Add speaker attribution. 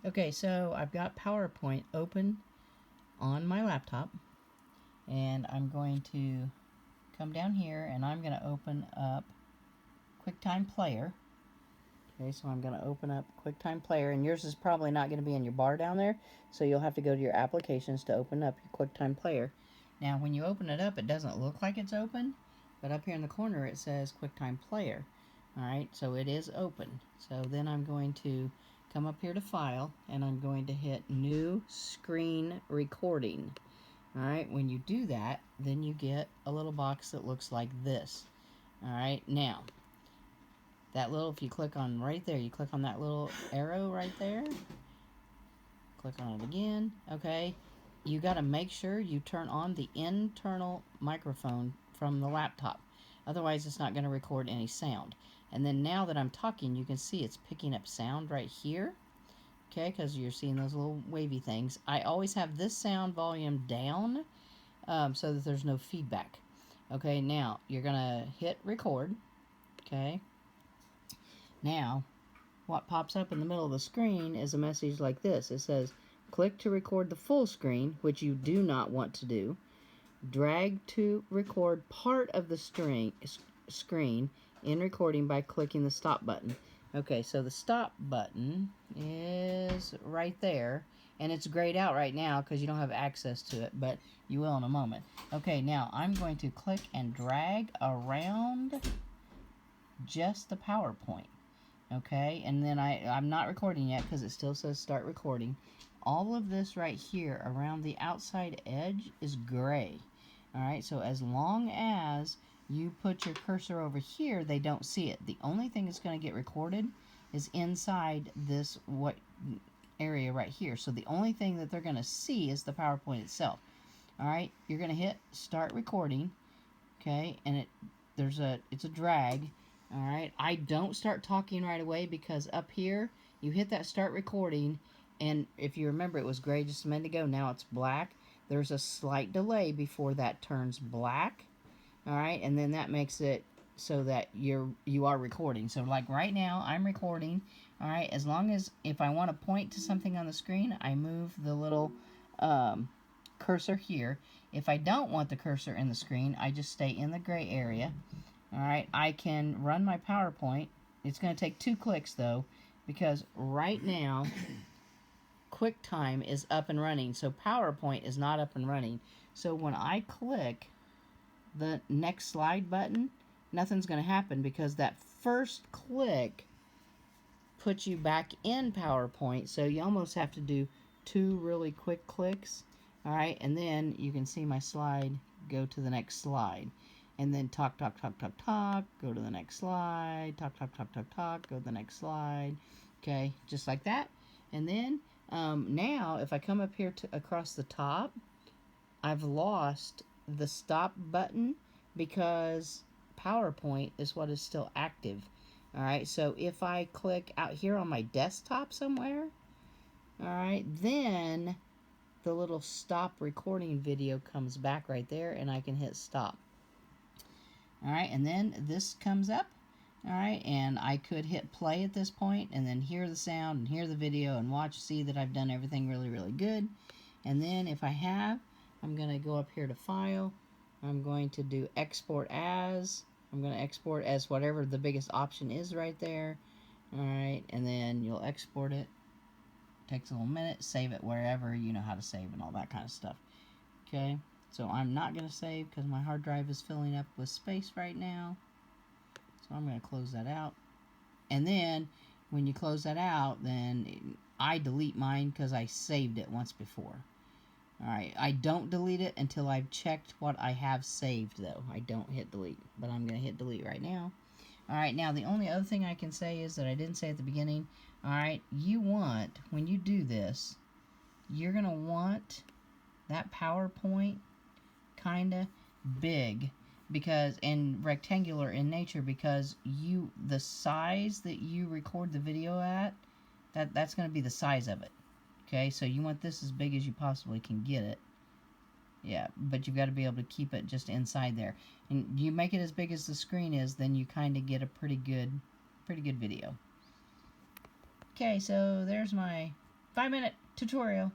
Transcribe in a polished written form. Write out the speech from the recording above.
Speaker 1: Okay, so I've got PowerPoint open on my laptop, and I'm going to come down here and I'm going to open up Quicktime Player. Okay, so I'm going to open up Quicktime Player, and yours is probably not going to be in your bar down there, so you'll have to go to your applications to open up your Quicktime Player. Now, when you open it up, it doesn't look like it's open, but up here in the corner it says Quicktime Player. Alright, so it is open. So then I'm going to come up here to File, and I'm going to hit New Screen Recording. Alright, when you do that, then you get a little box that looks like this. Alright, now, that little, if you click on right there, you click on that little arrow right there, click on it again, okay, you got to make sure you turn on the internal microphone from the laptop. Otherwise, it's not going to record any sound. And then now that I'm talking, you can see it's picking up sound right here. Okay, because you're seeing those little wavy things. I always have this sound volume down so that there's no feedback. Okay, now you're going to hit record. Okay. Now, what pops up in the middle of the screen is a message like this. It says, click to record the full screen, which you do not want to do. Drag to record part of the screen in recording by clicking the stop button. Okay, so the stop button is right there, and it's grayed out right now because you don't have access to it, but you will in a moment. Okay, now I'm going to click and drag around just the PowerPoint. Okay, and then I'm not recording yet because it still says start recording. All of this right here around the outside edge is gray. Alright, so as long as you put your cursor over here, they don't see it. The only thing that's going to get recorded is inside this area right here. So the only thing that they're going to see is the PowerPoint itself. Alright, you're going to hit start recording. Okay, and it's a drag. Alright, I don't start talking right away because up here, you hit that start recording, and if you remember, it was gray just a minute ago, now it's black. There's a slight delay before that turns black. Alright, and then that makes it so that you are recording. So like right now, I'm recording. Alright, as long as if I want to point to something on the screen, I move the little cursor here. If I don't want the cursor in the screen, I just stay in the gray area. Alright, I can run my PowerPoint. It's going to take 2 clicks though, because right now QuickTime is up and running, so PowerPoint is not up and running. So when I click the next slide button, nothing's going to happen because that first click puts you back in PowerPoint, so you almost have to do 2 really quick clicks. Alright, and then you can see my slide go to the next slide. And then talk, talk, talk, talk, talk, go to the next slide, talk, talk, talk, talk, talk, go to the next slide. Okay, just like that. And then now, if I come up here to across the top, I've lost the stop button because PowerPoint is what is still active. Alright, so if I click out here on my desktop somewhere, alright, then the little stop recording video comes back right there, and I can hit stop. Alright, and then this comes up. Alright, and I could hit play at this point and then hear the sound and hear the video and see that I've done everything really, really good. And then if I have, I'm going to go up here to File. I'm going to do Export As. I'm going to export as whatever the biggest option is right there. Alright, and then you'll export it. Takes a little minute. Save it wherever you know how to save and all that kind of stuff. Okay. So I'm not going to save because my hard drive is filling up with space right now. So I'm going to close that out. And then when you close that out, then I delete mine because I saved it once before. Alright, I don't delete it until I've checked what I have saved though. I don't hit delete, but I'm going to hit delete right now. Alright, now the only other thing I can say is that I didn't say at the beginning. Alright, you want, when you do this, you're going to want that PowerPoint kinda big because and rectangular in nature because the size that you record the video at, that's going to be the size of it. Okay, so you want this as big as you possibly can get it. Yeah, but you've got to be able to keep it just inside there. And you make it as big as the screen is, then you kind of get a pretty good video. Okay, so there's my 5-minute tutorial.